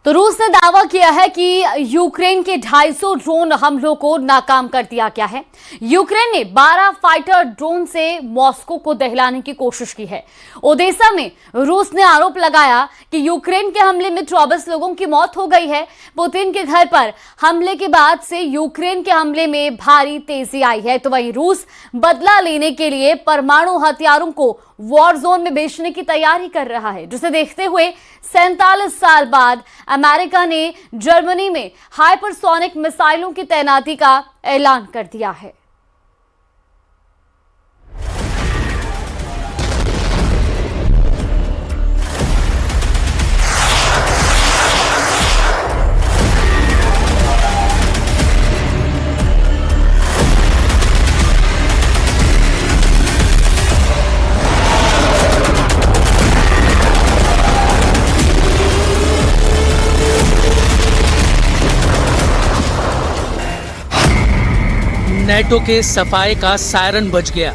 तो रूस ने दावा किया है कि यूक्रेन के 250 ड्रोन हमलों को नाकाम कर दिया गया है। यूक्रेन ने 12 फाइटर ड्रोन से मॉस्को को दहलाने की कोशिश की है। ओडेसा में रूस ने आरोप लगाया कि यूक्रेन के हमले में 24 लोगों की मौत हो गई है। पुतिन के घर पर हमले के बाद से यूक्रेन के हमले में भारी तेजी आई है। तो वहीं रूस बदला लेने के लिए परमाणु हथियारों को वॉर जोन में बेचने की तैयारी कर रहा है, जिसे देखते हुए 47 साल बाद अमेरिका ने जर्मनी में हाइपरसोनिक मिसाइलों की तैनाती का ऐलान कर दिया है। नेटो के सफाई का सायरन बज गया।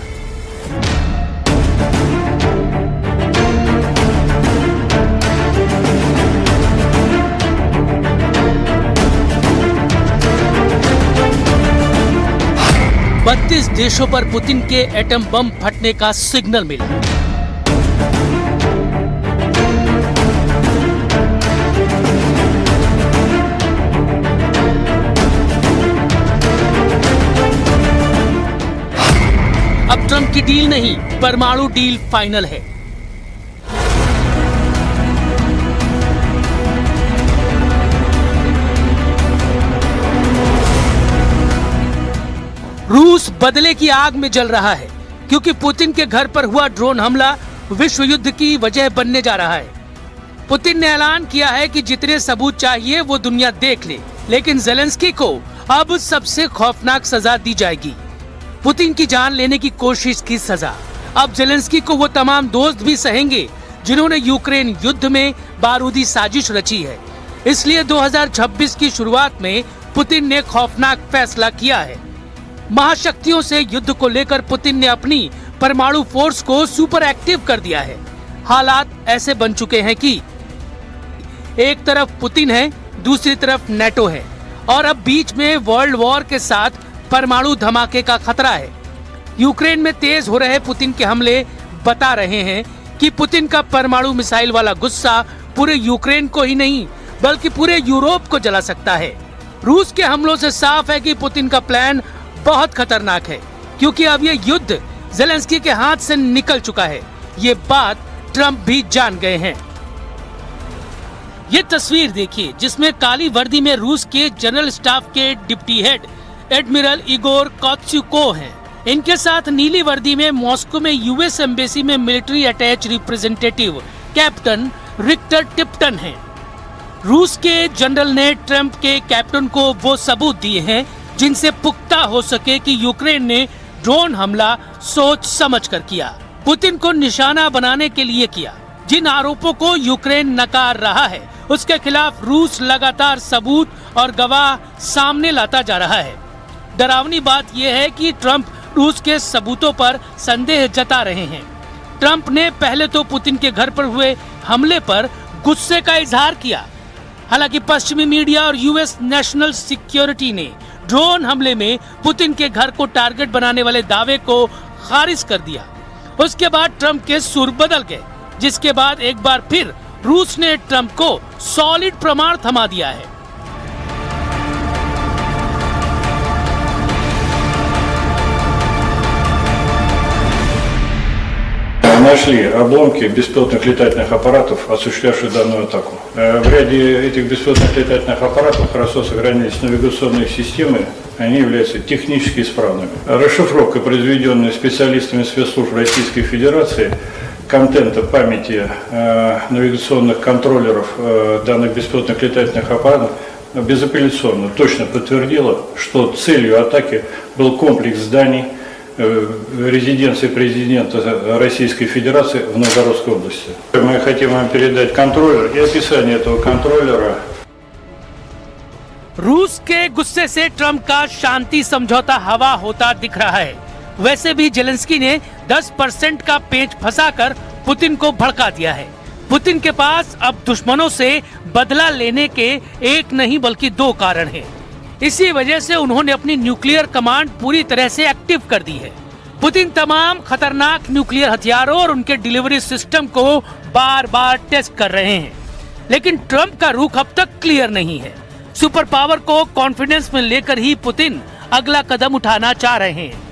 बत्तीस देशों पर पुतिन के एटम बम फटने का सिग्नल मिला। अब ट्रंप की डील नहीं, परमाणु डील फाइनल है। रूस बदले की आग में जल रहा है, क्योंकि पुतिन के घर पर हुआ ड्रोन हमला विश्व युद्ध की वजह बनने जा रहा है। पुतिन ने ऐलान किया है कि जितने सबूत चाहिए वो दुनिया देख ले, लेकिन ज़ेलेंस्की को अब सबसे खौफनाक सजा दी जाएगी। पुतिन की जान लेने की कोशिश की सजा। अब ज़ेलेंस्की को वो तमाम दोस्त भी सहेंगे जिन्होंने यूक्रेन युद्ध में बारूदी साजिश रची है। इसलिए 2026 की शुरुआत में पुतिन ने खौफनाक फैसला किया है। महाशक्तियों से युद्ध को लेकर पुतिन ने अपनी परमाणु फोर्स को सुपर एक्टिव कर दिया है। हालात ऐसे बन चुके हैं कि एक तरफ पुतिन है, दूसरी तरफ नेटो है, और अब बीच में वर्ल्ड वॉर के साथ परमाणु धमाके का खतरा है। यूक्रेन में तेज हो रहे पुतिन के हमले बता रहे हैं कि पुतिन का परमाणु मिसाइल वाला गुस्सा पूरे यूक्रेन को ही नहीं बल्कि पूरे यूरोप को जला सकता है। रूस के हमलों से साफ है कि पुतिन का प्लान बहुत खतरनाक है, क्योंकि अब ये युद्ध ज़ेलेंस्की के हाथ से निकल चुका है। ये बात ट्रंप भी जान गए हैं। ये तस्वीर देखिए, जिसमें काली वर्दी में रूस के जनरल स्टाफ के डिप्टी हेड एडमिरल इगोर कोत्स्युको हैं। इनके साथ नीली वर्दी में मॉस्को में यूएस एम्बेसी में military attach representative captain Richter Tibetan हैं। रूस के जनरल ने ट्रंप के कैप्टन को वो सबूत दिए हैं जिनसे पुख्ता हो सके कि यूक्रेन ने ड्रोन हमला सोच समझ कर किया, पुतिन को निशाना बनाने के लिए किया। जिन आरोपों को यूक्रेन नकार रहा है, उसके खिलाफ रूस लगातार सबूत और गवाह सामने लाता जा रहा है। डरावनी बात यह है कि ट्रंप रूस के सबूतों पर संदेह जता रहे हैं। ट्रंप ने पहले तो पुतिन के घर पर हुए हमले पर गुस्से का इजहार किया। हालांकि पश्चिमी मीडिया और यूएस नेशनल सिक्योरिटी ने ड्रोन हमले में पुतिन के घर को टारगेट बनाने वाले दावे को खारिज कर दिया। उसके बाद ट्रंप के सुर बदल गए, जिसके बाद एक बार फिर रूस ने ट्रंप को सॉलिड प्रमाण थमा दिया है। Нашли обломки беспилотных летательных аппаратов, осуществлявших данную атаку. В ряде этих беспилотных летательных аппаратов хорошо сохранились навигационные системы, они являются технически исправными. Расшифровка, произведенная специалистами спецслужб Российской Федерации, контента памяти навигационных контроллеров данных беспилотных летательных аппаратов безапелляционно точно подтвердила, что целью атаки был комплекс зданий резиденции президента Российской Федерации в Новгородской области. Мы хотим вам передать контроллер и описание этого контроллера. रूस के गुस्से से ट्रंप का शांति समझौता हवा होता दिख रहा है। वैसे भी ज़ेलेंस्की ने 10% का पेंच फंसाकर पुतिन को भड़का दिया है। पुतिन के पास अब दुश्मनों से बदला लेने के एक नहीं बल्कि दो कारण हैं। इसी वजह से उन्होंने अपनी न्यूक्लियर कमांड पूरी तरह से एक्टिव कर दी है। पुतिन तमाम खतरनाक न्यूक्लियर हथियारों और उनके डिलीवरी सिस्टम को बार बार टेस्ट कर रहे हैं, लेकिन ट्रंप का रुख अब तक क्लियर नहीं है। सुपर पावर को कॉन्फिडेंस में लेकर ही पुतिन अगला कदम उठाना चाह रहे हैं।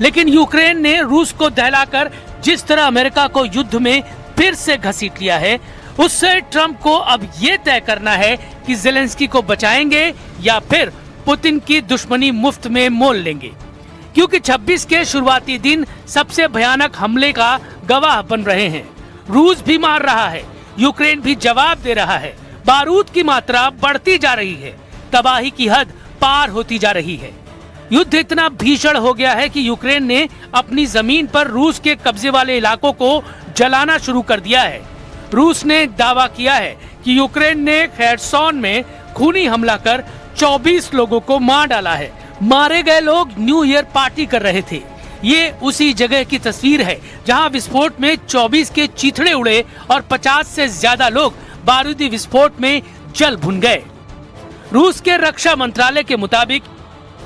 लेकिन यूक्रेन ने रूस को दहलाकर जिस तरह अमेरिका को युद्ध में फिर से घसीट लिया है, उससे ट्रंप को अब ये तय करना है कि ज़ेलेंस्की को बचाएंगे या फिर पुतिन की दुश्मनी मुफ्त में मोल लेंगे। क्योंकि 26 के शुरुआती दिन सबसे भयानक हमले का गवाह बन रहे हैं। रूस भी मार रहा है, यूक्रेन भी जवाब दे रहा है, बारूद की मात्रा बढ़ती जा रही है, तबाही की हद पार होती जा रही है। युद्ध इतना भीषण हो गया है कि यूक्रेन ने अपनी जमीन पर रूस के कब्जे वाले इलाकों को जलाना शुरू कर दिया है। रूस ने दावा किया है कि यूक्रेन ने खेर्सोन में खूनी हमला कर 24 लोगों को मार डाला है। मारे गए लोग न्यू ईयर पार्टी कर रहे थे। ये उसी जगह की तस्वीर है जहां विस्फोट में 24 के चीथड़े उड़े और 50 से ज्यादा लोग बारूदी विस्फोट में जल भुन गए। रूस के रक्षा मंत्रालय के मुताबिक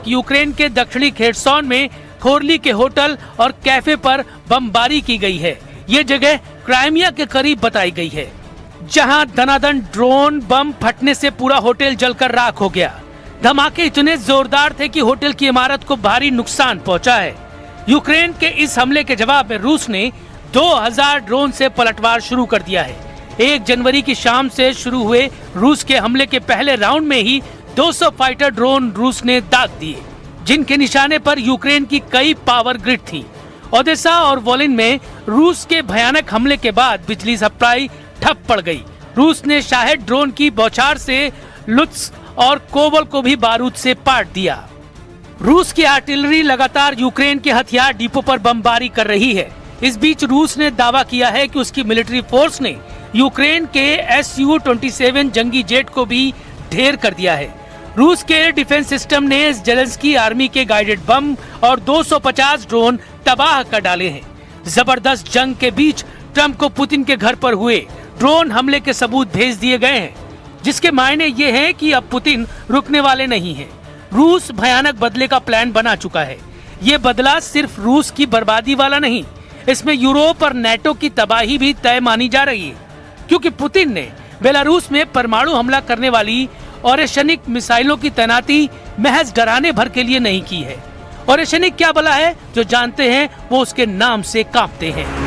यूक्रेन के दक्षिणी खेर्सोन में खोरली के होटल और कैफे पर बमबारी की गई है। ये जगह क्राइमिया के करीब बताई गई है, जहां दनादन ड्रोन बम फटने से पूरा होटल जलकर राख हो गया। धमाके इतने जोरदार थे कि होटल की इमारत को भारी नुकसान पहुंचा है। यूक्रेन के इस हमले के जवाब में रूस ने 2000 ड्रोन से पलटवार शुरू कर दिया है। 1 जनवरी की शाम से शुरू हुए रूस के हमले के पहले राउंड में ही 200 फाइटर ड्रोन रूस ने दाग दिए, जिनके निशाने पर यूक्रेन की कई पावर ग्रिड थी। ओदेसा और वोलिन में रूस के भयानक हमले के बाद बिजली सप्लाई ठप पड़ गई। रूस ने शाहेद ड्रोन की बौछार से लुत्स्क और कोवल को भी बारूद से पाट दिया। रूस की आर्टिलरी लगातार यूक्रेन के हथियार डिपो पर बमबारी कर रही है। इस बीच रूस ने दावा किया है कि उसकी मिलिट्री फोर्स ने यूक्रेन के Su-27 जंगी जेट को भी ढेर कर दिया है। रूस के डिफेंस सिस्टम ने ज़ेलेंस्की आर्मी के गाइडेड बम और 250 ड्रोन तबाह कर डाले हैं। जबरदस्त जंग के बीच ट्रंप को पुतिन के घर पर हुए ड्रोन हमले के सबूत भेज दिए गए हैं, जिसके मायने ये हैं कि अब पुतिन रुकने वाले नहीं हैं। रूस भयानक बदले का प्लान बना चुका है। ये बदला सिर्फ रूस की बर्बादी वाला नहीं, इसमें यूरोप और नेटो की तबाही भी तय मानी जा रही है, क्योंकि पुतिन ने बेलारूस में परमाणु हमला करने वाली ओरेशनिक मिसाइलों की तैनाती महज डराने भर के लिए नहीं की है। ओरेशनिक क्या भला है? जो जानते हैं वो उसके नाम से कांपते हैं।